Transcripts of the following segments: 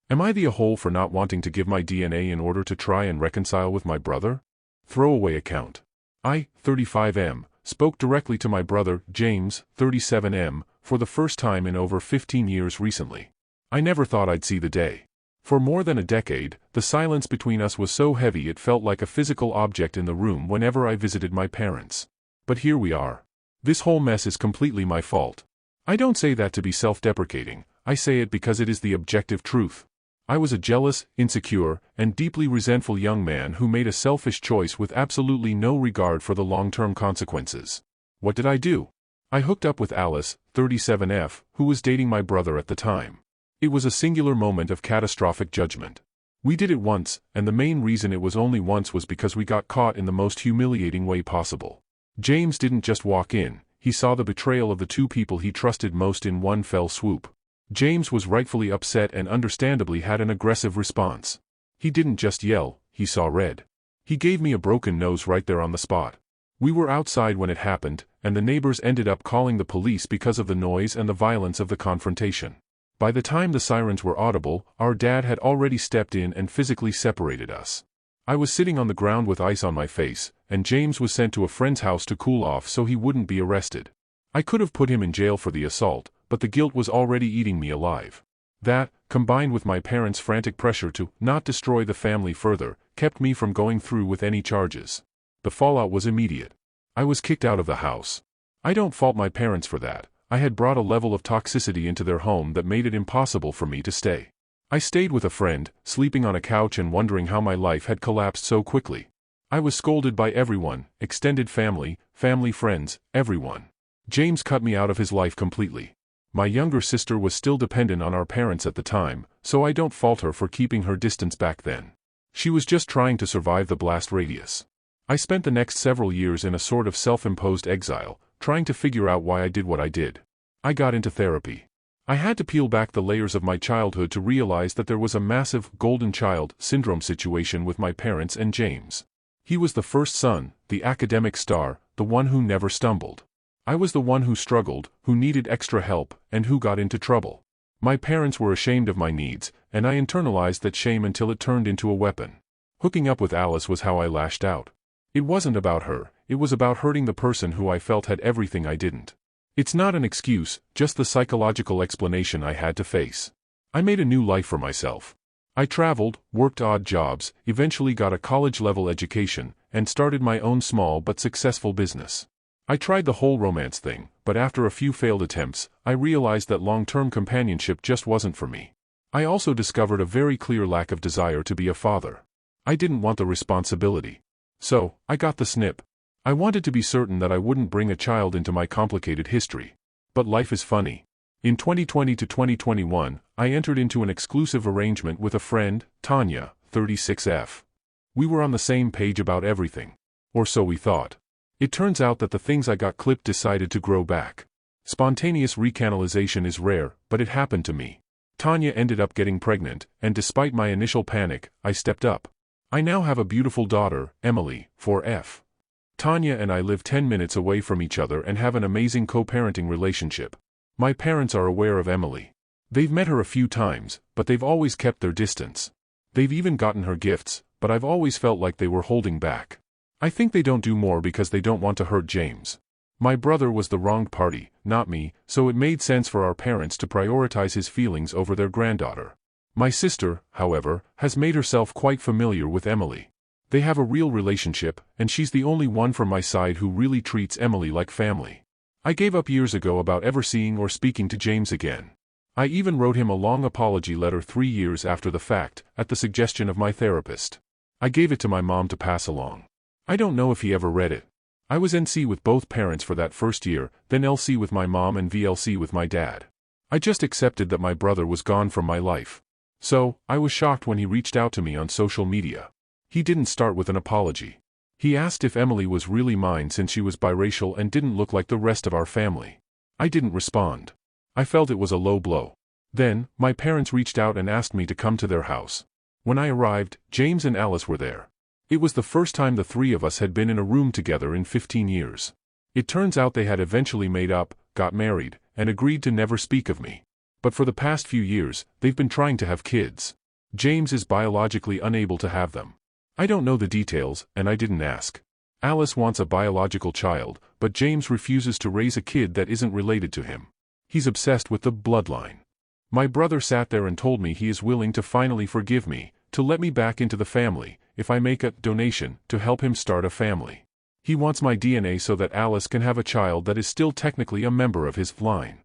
Am I the a-hole for not wanting to give my DNA in order to try and reconcile with my brother? Throwaway account. I, 35M, spoke directly to my brother, James, 37M, for the first time in over 15 years recently. I never thought I'd see the day. For more than a decade, the silence between us was so heavy it felt like a physical object in the room whenever I visited my parents. But here we are. This whole mess is completely my fault. I don't say that to be self-deprecating, I say it because it is the objective truth. I was a jealous, insecure, and deeply resentful young man who made a selfish choice with absolutely no regard for the long-term consequences. What did I do? I hooked up with Alice, 37F, who was dating my brother at the time. It was a singular moment of catastrophic judgment. We did it once, and the main reason it was only once was because we got caught in the most humiliating way possible. James didn't just walk in, he saw the betrayal of the two people he trusted most in one fell swoop. James was rightfully upset and understandably had an aggressive response. He didn't just yell, he saw red. He gave me a broken nose right there on the spot. We were outside when it happened, and the neighbors ended up calling the police because of the noise and the violence of the confrontation. By the time the sirens were audible, our dad had already stepped in and physically separated us. I was sitting on the ground with ice on my face, and James was sent to a friend's house to cool off so he wouldn't be arrested. I could have put him in jail for the assault, but the guilt was already eating me alive. That, combined with my parents' frantic pressure to not destroy the family further, kept me from going through with any charges. The fallout was immediate. I was kicked out of the house. I don't fault my parents for that. I had brought a level of toxicity into their home that made it impossible for me to stay. I stayed with a friend, sleeping on a couch and wondering how my life had collapsed so quickly. I was scolded by everyone, extended family, friends, everyone. James cut me out of his life completely. My younger sister was still dependent on our parents at the time, so I don't fault her for keeping her distance back then. She was just trying to survive the blast radius. I spent the next several years in a sort of self-imposed exile, trying to figure out why I did what I did. I got into therapy. I had to peel back the layers of my childhood to realize that there was a massive golden child syndrome situation with my parents and James. He was the first son, the academic star, the one who never stumbled. I was the one who struggled, who needed extra help, and who got into trouble. My parents were ashamed of my needs, and I internalized that shame until it turned into a weapon. Hooking up with Alice was how I lashed out. It wasn't about her, it was about hurting the person who I felt had everything I didn't. It's not an excuse, just the psychological explanation I had to face. I made a new life for myself. I traveled, worked odd jobs, eventually got a college-level education, and started my own small but successful business. I tried the whole romance thing, but after a few failed attempts, I realized that long-term companionship just wasn't for me. I also discovered a very clear lack of desire to be a father. I didn't want the responsibility. So, I got the snip. I wanted to be certain that I wouldn't bring a child into my complicated history. But life is funny. In 2020 to 2021, I entered into an exclusive arrangement with a friend, Tanya, 36F. We were on the same page about everything. Or so we thought. It turns out that the things I got clipped decided to grow back. Spontaneous recanalization is rare, but it happened to me. Tanya ended up getting pregnant, and despite my initial panic, I stepped up. I now have a beautiful daughter, Emily, 4F. Tanya and I live 10 minutes away from each other and have an amazing co-parenting relationship. My parents are aware of Emily. They've met her a few times, but they've always kept their distance. They've even gotten her gifts, but I've always felt like they were holding back. I think they don't do more because they don't want to hurt James. My brother was the wronged party, not me, so it made sense for our parents to prioritize his feelings over their granddaughter. My sister, however, has made herself quite familiar with Emily. They have a real relationship, and she's the only one from my side who really treats Emily like family. I gave up years ago about ever seeing or speaking to James again. I even wrote him a long apology letter 3 years after the fact, at the suggestion of my therapist. I gave it to my mom to pass along. I don't know if he ever read it. I was NC with both parents for that first year, then LC with my mom and VLC with my dad. I just accepted that my brother was gone from my life. So, I was shocked when he reached out to me on social media. He didn't start with an apology. He asked if Emily was really mine since she was biracial and didn't look like the rest of our family. I didn't respond. I felt it was a low blow. Then, my parents reached out and asked me to come to their house. When I arrived, James and Alice were there. It was the first time the three of us had been in a room together in 15 years. It turns out they had eventually made up, got married, and agreed to never speak of me. But for the past few years, they've been trying to have kids. James is biologically unable to have them. I don't know the details, and I didn't ask. Alice wants a biological child, but James refuses to raise a kid that isn't related to him. He's obsessed with the bloodline. My brother sat there and told me he is willing to finally forgive me, to let me back into the family, if I make a donation to help him start a family. He wants my DNA so that Alice can have a child that is still technically a member of his line.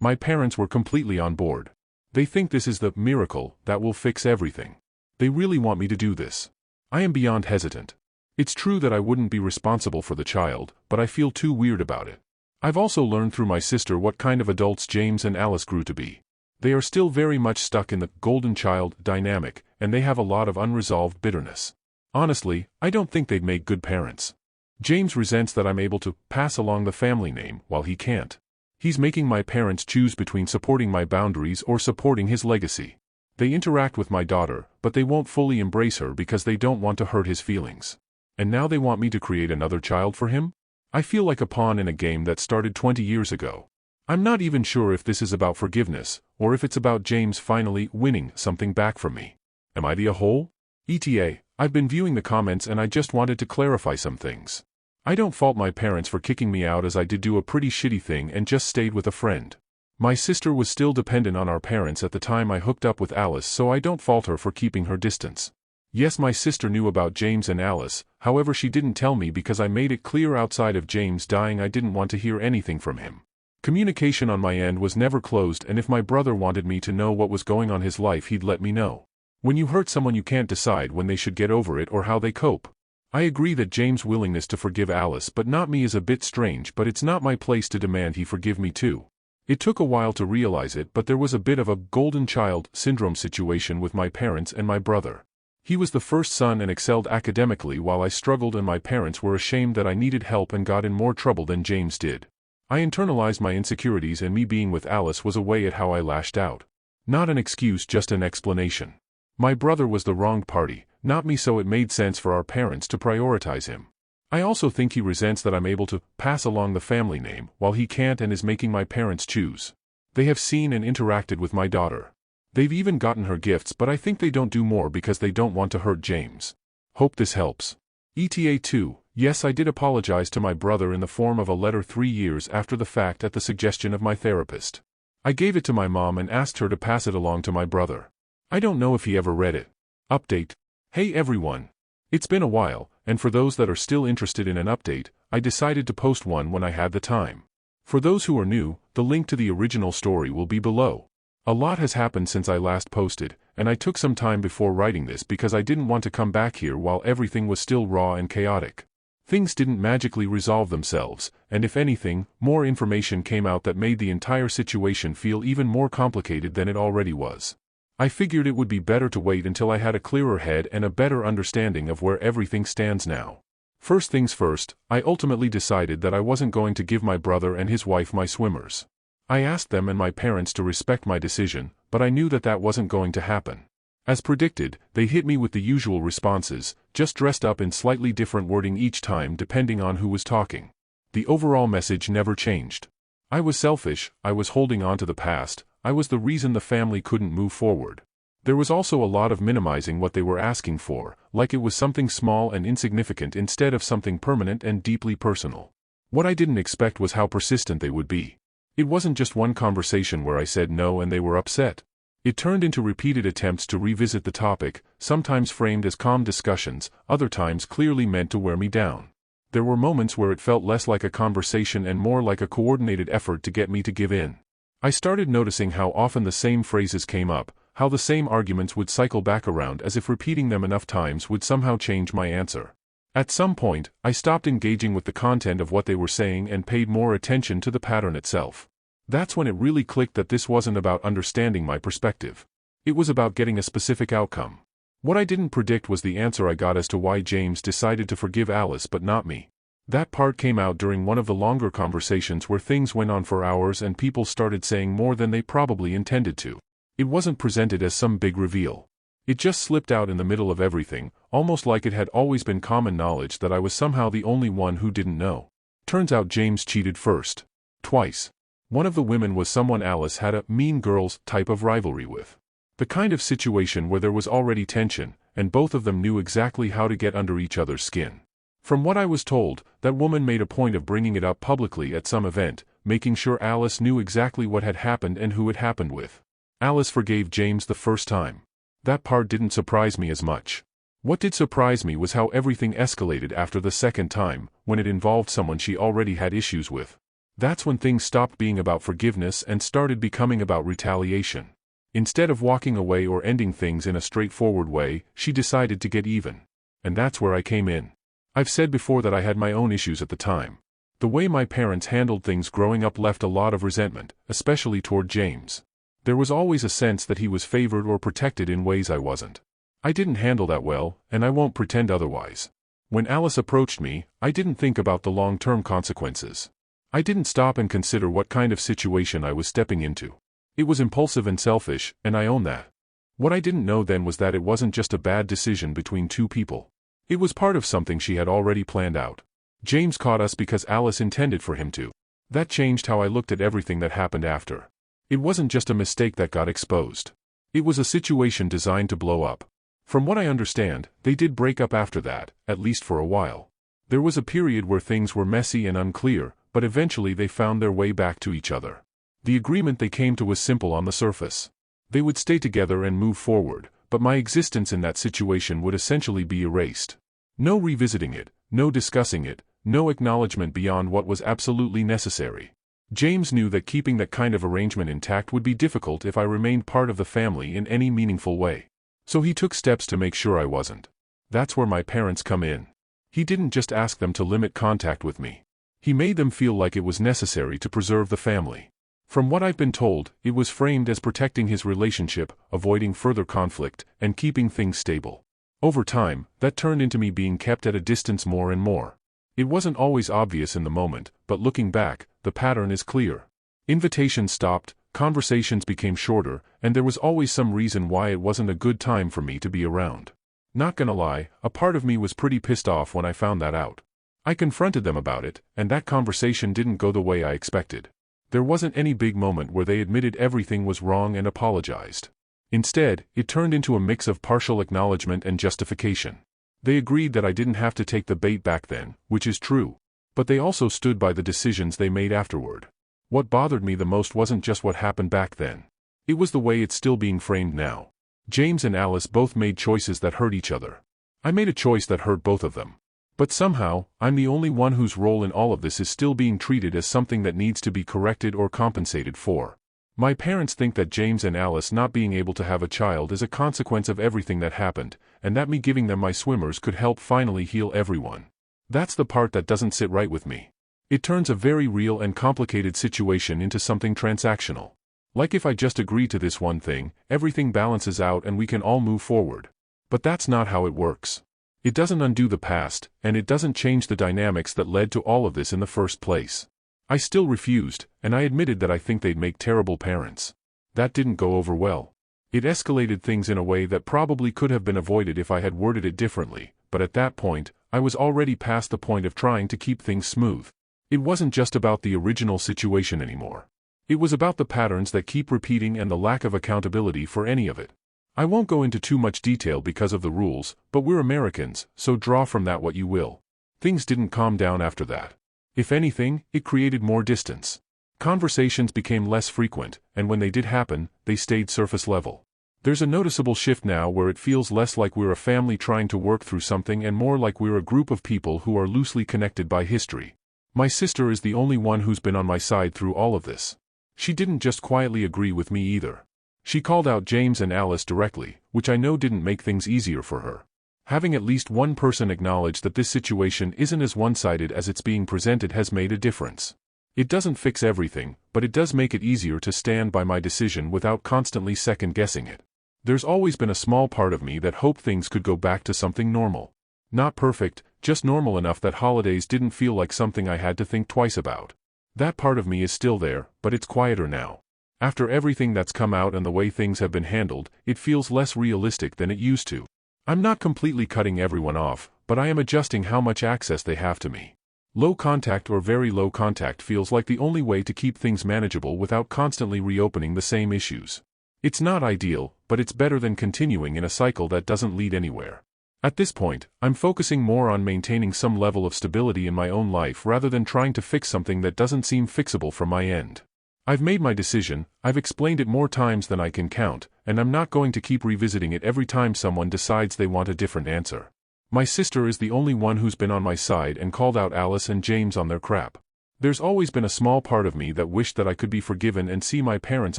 My parents were completely on board. They think this is the miracle that will fix everything. They really want me to do this. I am beyond hesitant. It's true that I wouldn't be responsible for the child, but I feel too weird about it. I've also learned through my sister what kind of adults James and Alice grew to be. They are still very much stuck in the golden child dynamic, and they have a lot of unresolved bitterness. Honestly, I don't think they'd make good parents. James resents that I'm able to pass along the family name while he can't. He's making my parents choose between supporting my boundaries or supporting his legacy. They interact with my daughter, but they won't fully embrace her because they don't want to hurt his feelings. And now they want me to create another child for him? I feel like a pawn in a game that started 20 years ago. I'm not even sure if this is about forgiveness, or if it's about James finally winning something back from me. Am I the a-hole? ETA, I've been viewing the comments and I just wanted to clarify some things. I don't fault my parents for kicking me out, as I did do a pretty shitty thing and just stayed with a friend. My sister was still dependent on our parents at the time I hooked up with Alice, so I don't fault her for keeping her distance. Yes, my sister knew about James and Alice, however she didn't tell me because I made it clear outside of James dying I didn't want to hear anything from him. Communication on my end was never closed, and if my brother wanted me to know what was going on in his life he'd let me know. When you hurt someone you can't decide when they should get over it or how they cope. I agree that James' willingness to forgive Alice but not me is a bit strange, but it's not my place to demand he forgive me too. It took a while to realize it, but there was a bit of a golden child syndrome situation with my parents and my brother. He was the first son and excelled academically while I struggled, and my parents were ashamed that I needed help and got in more trouble than James did. I internalized my insecurities, and me being with Alice was a way at how I lashed out. Not an excuse, just an explanation. My brother was the wrong party, not me, so it made sense for our parents to prioritize him. I also think he resents that I'm able to pass along the family name while he can't, and is making my parents choose. They have seen and interacted with my daughter. They've even gotten her gifts, but I think they don't do more because they don't want to hurt James. Hope this helps. ETA 2, yes, I did apologize to my brother in the form of a letter 3 years after the fact at the suggestion of my therapist. I gave it to my mom and asked her to pass it along to my brother. I don't know if he ever read it. Update. Hey everyone. It's been a while, and for those that are still interested in an update, I decided to post one when I had the time. For those who are new, the link to the original story will be below. A lot has happened since I last posted, and I took some time before writing this because I didn't want to come back here while everything was still raw and chaotic. Things didn't magically resolve themselves, and if anything, more information came out that made the entire situation feel even more complicated than it already was. I figured it would be better to wait until I had a clearer head and a better understanding of where everything stands now. First things first, I ultimately decided that I wasn't going to give my brother and his wife my swimmers. I asked them and my parents to respect my decision, but I knew that that wasn't going to happen. As predicted, they hit me with the usual responses, just dressed up in slightly different wording each time depending on who was talking. The overall message never changed. I was selfish, I was holding on to the past, I was the reason the family couldn't move forward. There was also a lot of minimizing what they were asking for, like it was something small and insignificant instead of something permanent and deeply personal. What I didn't expect was how persistent they would be. It wasn't just one conversation where I said no and they were upset. It turned into repeated attempts to revisit the topic, sometimes framed as calm discussions, other times clearly meant to wear me down. There were moments where it felt less like a conversation and more like a coordinated effort to get me to give in. I started noticing how often the same phrases came up, how the same arguments would cycle back around as if repeating them enough times would somehow change my answer. At some point, I stopped engaging with the content of what they were saying and paid more attention to the pattern itself. That's when it really clicked that this wasn't about understanding my perspective. It was about getting a specific outcome. What I didn't predict was the answer I got as to why James decided to forgive Alice but not me. That part came out during one of the longer conversations where things went on for hours and people started saying more than they probably intended to. It wasn't presented as some big reveal. It just slipped out in the middle of everything, almost like it had always been common knowledge that I was somehow the only one who didn't know. Turns out James cheated first. Twice. One of the women was someone Alice had a mean girls type of rivalry with. The kind of situation where there was already tension, and both of them knew exactly how to get under each other's skin. From what I was told, that woman made a point of bringing it up publicly at some event, making sure Alice knew exactly what had happened and who it happened with. Alice forgave James the first time. That part didn't surprise me as much. What did surprise me was how everything escalated after the second time, when it involved someone she already had issues with. That's when things stopped being about forgiveness and started becoming about retaliation. Instead of walking away or ending things in a straightforward way, she decided to get even. And that's where I came in. I've said before that I had my own issues at the time. The way my parents handled things growing up left a lot of resentment, especially toward James. There was always a sense that he was favored or protected in ways I wasn't. I didn't handle that well, and I won't pretend otherwise. When Alice approached me, I didn't think about the long-term consequences. I didn't stop and consider what kind of situation I was stepping into. It was impulsive and selfish, and I own that. What I didn't know then was that it wasn't just a bad decision between two people. It was part of something she had already planned out. James caught us because Alice intended for him to. That changed how I looked at everything that happened after. It wasn't just a mistake that got exposed. It was a situation designed to blow up. From what I understand, they did break up after that, at least for a while. There was a period where things were messy and unclear, but eventually they found their way back to each other. The agreement they came to was simple on the surface. They would stay together and move forward, but my existence in that situation would essentially be erased. No revisiting it, no discussing it, no acknowledgement beyond what was absolutely necessary. James knew that keeping that kind of arrangement intact would be difficult if I remained part of the family in any meaningful way. So he took steps to make sure I wasn't. That's where my parents come in. He didn't just ask them to limit contact with me. He made them feel like it was necessary to preserve the family. From what I've been told, it was framed as protecting his relationship, avoiding further conflict, and keeping things stable. Over time, that turned into me being kept at a distance more and more. It wasn't always obvious in the moment, but looking back, the pattern is clear. Invitations stopped, conversations became shorter, and there was always some reason why it wasn't a good time for me to be around. Not gonna lie, a part of me was pretty pissed off when I found that out. I confronted them about it, and that conversation didn't go the way I expected. There wasn't any big moment where they admitted everything was wrong and apologized. Instead, it turned into a mix of partial acknowledgement and justification. They agreed that I didn't have to take the bait back then, which is true. But they also stood by the decisions they made afterward. What bothered me the most wasn't just what happened back then. It was the way it's still being framed now. James and Alice both made choices that hurt each other. I made a choice that hurt both of them. But somehow, I'm the only one whose role in all of this is still being treated as something that needs to be corrected or compensated for. My parents think that James and Alice not being able to have a child is a consequence of everything that happened, and that me giving them my swimmers could help finally heal everyone. That's the part that doesn't sit right with me. It turns a very real and complicated situation into something transactional. Like if I just agree to this one thing, everything balances out and we can all move forward. But that's not how it works. It doesn't undo the past, and it doesn't change the dynamics that led to all of this in the first place. I still refused, and I admitted that I think they'd make terrible parents. That didn't go over well. It escalated things in a way that probably could have been avoided if I had worded it differently, but at that point, I was already past the point of trying to keep things smooth. It wasn't just about the original situation anymore. It was about the patterns that keep repeating and the lack of accountability for any of it. I won't go into too much detail because of the rules, but we're Americans, so draw from that what you will. Things didn't calm down after that. If anything, it created more distance. Conversations became less frequent, and when they did happen, they stayed surface level. There's a noticeable shift now where it feels less like we're a family trying to work through something and more like we're a group of people who are loosely connected by history. My sister is the only one who's been on my side through all of this. She didn't just quietly agree with me either. She called out James and Alice directly, which I know didn't make things easier for her. Having at least one person acknowledge that this situation isn't as one-sided as it's being presented has made a difference. It doesn't fix everything, but it does make it easier to stand by my decision without constantly second-guessing it. There's always been a small part of me that hoped things could go back to something normal. Not perfect, just normal enough that holidays didn't feel like something I had to think twice about. That part of me is still there, but it's quieter now. After everything that's come out and the way things have been handled, it feels less realistic than it used to. I'm not completely cutting everyone off, but I am adjusting how much access they have to me. Low contact or very low contact feels like the only way to keep things manageable without constantly reopening the same issues. It's not ideal, but it's better than continuing in a cycle that doesn't lead anywhere. At this point, I'm focusing more on maintaining some level of stability in my own life rather than trying to fix something that doesn't seem fixable from my end. I've made my decision, I've explained it more times than I can count, and I'm not going to keep revisiting it every time someone decides they want a different answer. My sister is the only one who's been on my side and called out Alice and James on their crap. There's always been a small part of me that wished that I could be forgiven and see my parents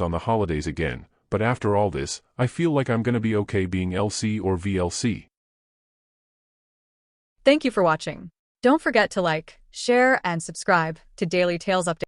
on the holidays again, but after all this, I feel like I'm gonna be okay being LC or VLC. Thank you for watching. Don't forget to like, share, and subscribe to Daily Tales Update.